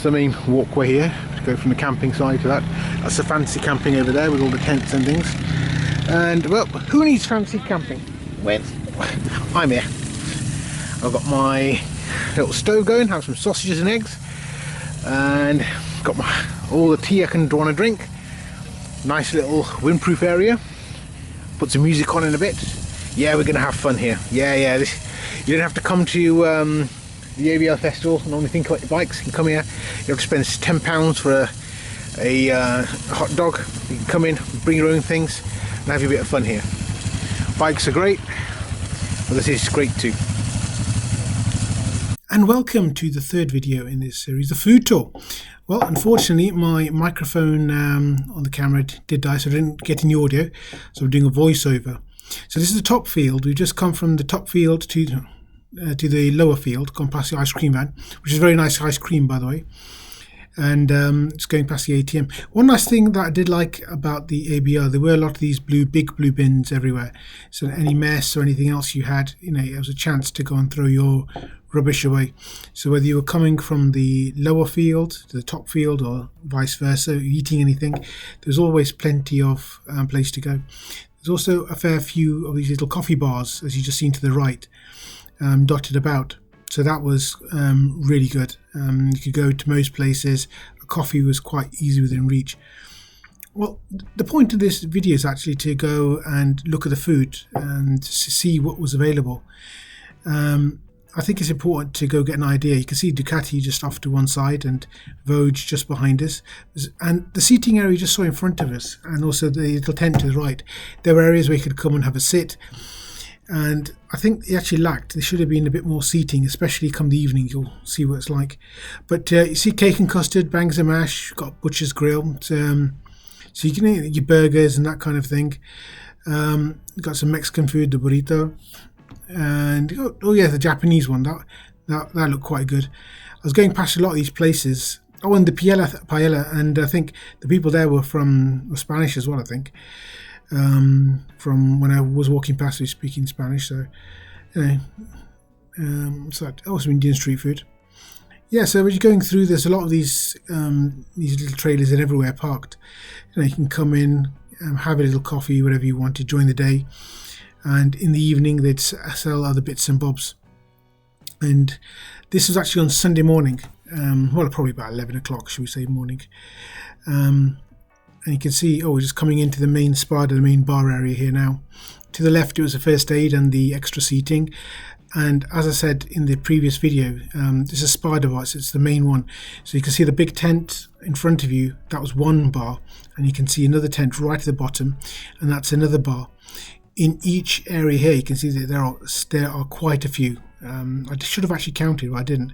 That's the main walkway here to go from the camping side to that. That's the fancy camping over there with all the tents and things. And well, who needs fancy camping when I'm here? I've got my little stove going, have some sausages and eggs, and got all the tea I can want to drink. Nice little windproof area. Put some music on in a bit. Yeah, we're gonna have fun here. Yeah. You don't have to come to the ABR festival and only think about your bikes. You can come here. You have to spend £10 for a hot dog. You can come in, bring your own things, and have a bit of fun here. Bikes are great, but this is great too. And welcome to the third video in this series, the food tour. Well, unfortunately, my microphone on the camera did die, so I didn't get any audio. So I'm doing a voiceover. So this is the top field. We've just come from the top field to the lower field, gone past the ice cream van, which is very nice ice cream, by the way. And it's going past the ATM. One nice thing that I did like about the ABR, there were a lot of these big blue bins everywhere. So any mess or anything else you had, it was a chance to go and throw your rubbish away. So whether you were coming from the lower field to the top field or vice versa, eating anything, there's always plenty of place to go. There's also a fair few of these little coffee bars, as you just seen to the right, dotted about. So that was really good. You could go to most places. A coffee was quite easy within reach. Well, the point of this video is actually to go and look at the food and see what was available. I think it's important to go get an idea. You can see Ducati just off to one side and Vogue just behind us. And the seating area you just saw in front of us, and also the little tent to the right, there were areas where you could come and have a sit. And I think they actually lacked. There should have been a bit more seating, especially come the evening. You'll see what it's like. But you see cake and custard, bangs and mash, got butcher's grill. So you can eat your burgers and that kind of thing. Got some Mexican food, the burrito. And oh yeah, the Japanese one, that looked quite good. I was going past a lot of these places. Oh, and the paella, and I think the people there were Spanish as well, I think. From when I was walking past, we were speaking Spanish, so so also Indian street food. Yeah, so when you're going through, there's a lot of these little trailers and everywhere parked. You can come in, have a little coffee, whatever you want to during the day, and in the evening they'd sell other bits and bobs. And this was actually on Sunday morning, well, probably about 11 o'clock, should we say, morning. And you can see, we're just coming into the main spada, the main bar area here now. To the left, it was the first aid and the extra seating. And as I said in the previous video, this is spada bar, so it's the main one. So you can see the big tent in front of you, that was one bar. And you can see another tent right at the bottom, and that's another bar. In each area here, you can see that there are quite a few. I should have actually counted, but I didn't.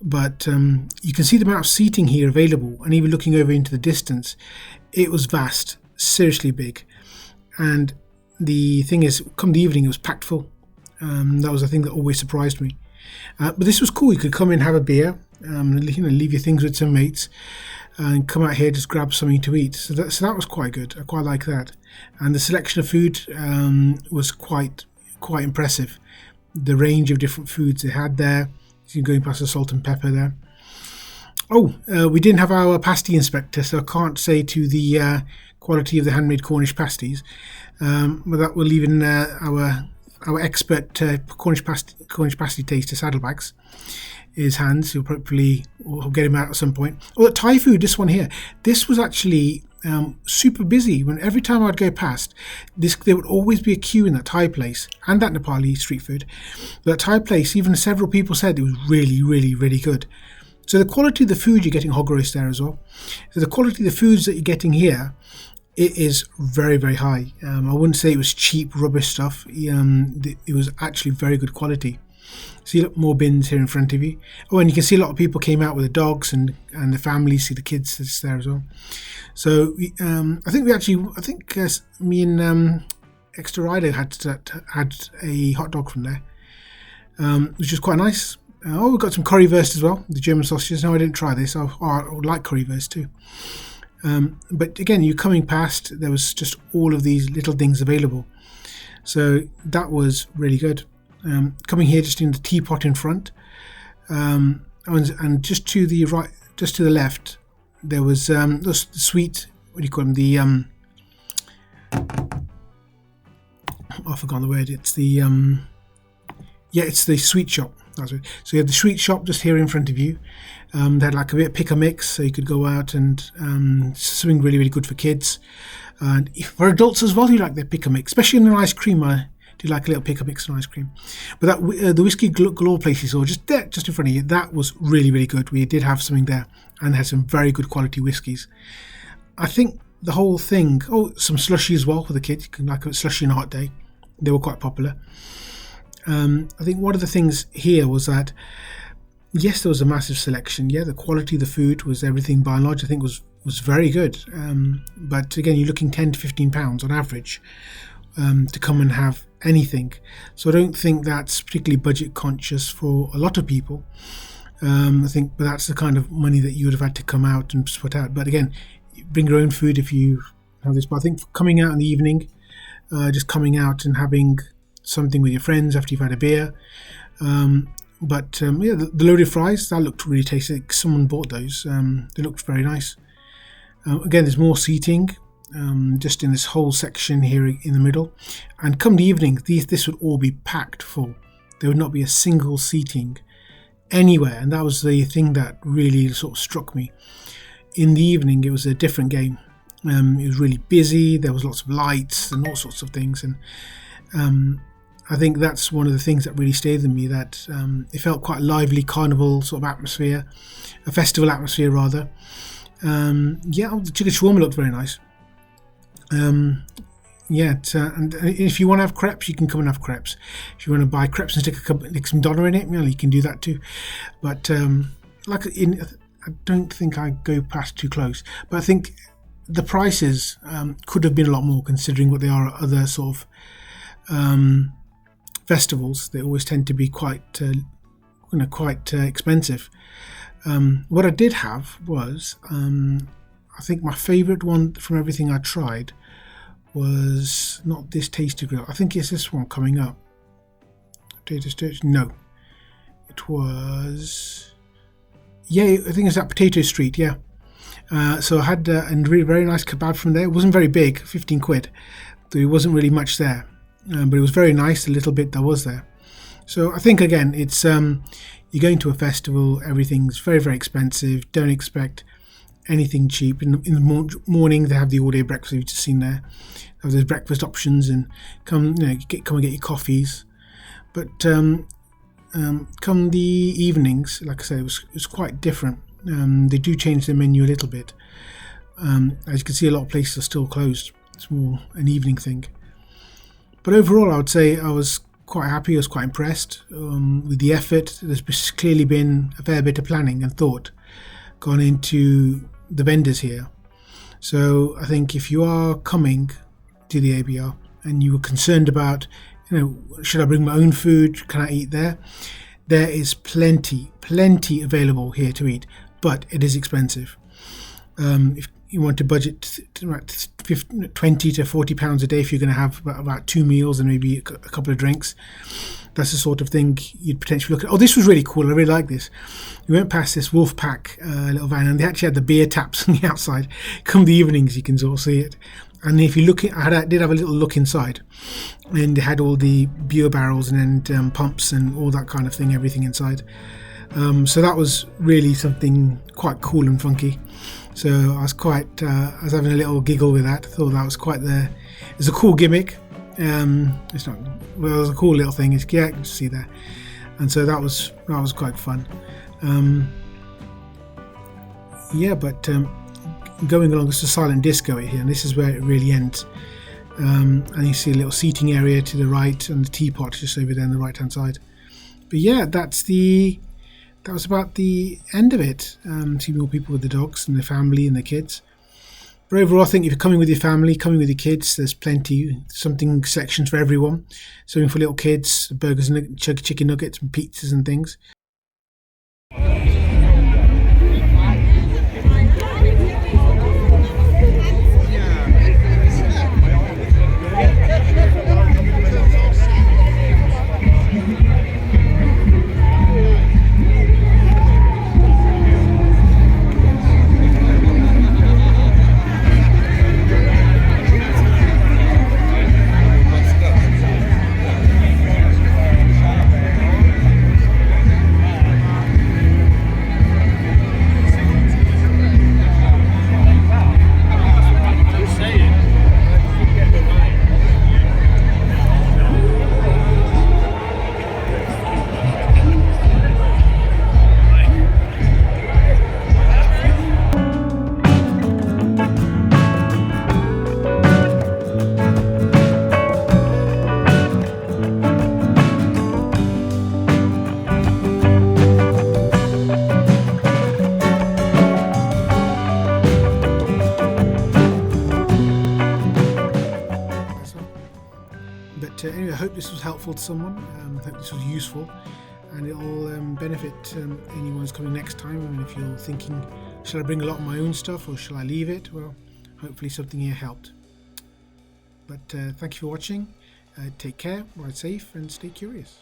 But you can see the amount of seating here available, and even looking over into the distance, it was vast, seriously big. And the thing is, come the evening, it was packed full. That was the thing that always surprised me. But this was cool. You could come in, have a beer, leave your things with some mates, and come out here, just grab something to eat. So that was quite good. I quite like that. And the selection of food was quite impressive. The range of different foods they had there. You're going past the salt and pepper there. We didn't have our pasty inspector, so I can't say to the quality of the handmade Cornish pasties. But that we're leaving our expert Cornish pasty taster, Saddlebags, his hands. We'll get him out at some point. The Thai food, this one here, this was actually super busy. Every time I'd go past this, there would always be a queue in that Thai place and that Nepali street food. That Thai place, even several people said it was really, really, really good. So the quality of the food, you're getting hog roast there as well. So the quality of the foods that you're getting here, it is very, very high. I wouldn't say it was cheap rubbish stuff. It was actually very good quality. See more bins here in front of you. And you can see a lot of people came out with the dogs and the families. See the kids that's there as well. So I think me and Extra Rider had a hot dog from there, which was quite nice. We've got some currywurst as well, the German sausages. No, I didn't try this. I would like currywurst too. But again, you're coming past, there was just all of these little things available. So that was really good. Coming here just in the teapot in front, and just to the right, just to the left, there was the sweet, what do you call them, the I forgot the word. It's the it's the sweet shop. That's it. So you have the sweet shop just here in front of you. They had like a bit of pick a mix, so you could go out and something really, really good for kids, and for adults as well. You like their pick a mix, especially in an ice cream. I do like a little pick a mix and ice cream. But that the whiskey galore place you saw just there, just in front of you, that was really, really good. We did have something there and had some very good quality whiskies. I think the whole thing. Oh, some slushy as well for the kids. You can like a slushy on a hot day. They were quite popular. I think one of the things here was that, yes, there was a massive selection. Yeah, the quality of the food was everything by and large, I think was very good. But again, you're looking £10 to £15 on average to come and have anything. So I don't think that's particularly budget conscious for a lot of people. I think, but that's the kind of money that you would have had to come out and put out. But again, bring your own food if you have this. But I think for coming out in the evening, just coming out and having something with your friends after you've had a beer. The loaded fries, that looked really tasty. Someone bought those. They looked very nice. Again, there's more seating just in this whole section here in the middle. And come the evening, this would all be packed full. There would not be a single seating anywhere. And that was the thing that really sort of struck me. In the evening, it was a different game. It was really busy. There was lots of lights and all sorts of things. And I think that's one of the things that really stayed with me, that it felt quite a lively carnival sort of atmosphere, a festival atmosphere rather. The chicken shawarma looked very nice. And if you want to have crepes, you can come and have crepes. If you want to buy crepes and stick some dollar in it, you can do that too. But I don't think I go past too close. But I think the prices could have been a lot more, considering what they are at other sort of festivals. They always tend to be quite expensive. What I did have was, I think my favourite one from everything I tried was not this Tasty Grill. I think it's this one coming up. No, it was. Yeah, I think it's at Potato Street. Yeah. So I had a really very nice kebab from there. It wasn't very big, 15 quid. There wasn't really much there, but it was very nice, the little bit that was there. So I think, again, it's you're going to a festival, everything's very, very expensive. Don't expect anything cheap. In the morning, they have the all-day breakfast you've just seen there. They have those breakfast options, and come and get your coffees. But come the evenings, like I said, it was quite different. They do change the menu a little bit. As you can see, a lot of places are still closed. It's more an evening thing. But overall, I would say I was quite happy. I was quite impressed with the effort. There's clearly been a fair bit of planning and thought gone into the vendors here. So I think if you are coming to the ABR and you were concerned about, should I bring my own food? Can I eat there? There is plenty available here to eat, but it is expensive. If you want to budget 20 to 40 pounds a day, if you're going to have about 2 meals and maybe a couple of drinks, that's the sort of thing you'd potentially look at. Oh, this was really cool. I really like this. We went past this Wolfpack little van, and they actually had the beer taps on the outside. Come the evenings, you can sort of see it. And if you look, I did have a little look inside, and they had all the beer barrels and pumps and all that kind of thing, everything inside. So that was really something quite cool and funky. So I was having a little giggle with that. I thought that was it's a cool gimmick. It was a cool little thing. You can see there, and so that was quite fun. Going along, it's a silent disco here, and this is where it really ends. And you see a little seating area to the right, and the teapot just over there on the right hand side. But yeah, that was about the end of it. See more people with the dogs and their family and their kids. But overall, I think if you're coming with your family, coming with your kids, there's plenty, sections for everyone. Something for little kids, burgers and chicken nuggets and pizzas and things. helpful to someone. I hope this was useful, and it'll benefit anyone who's coming next time. I mean, if you're thinking, should I bring a lot of my own stuff or shall I leave it? Well, hopefully something here helped. But thank you for watching. Take care, ride safe, and stay curious.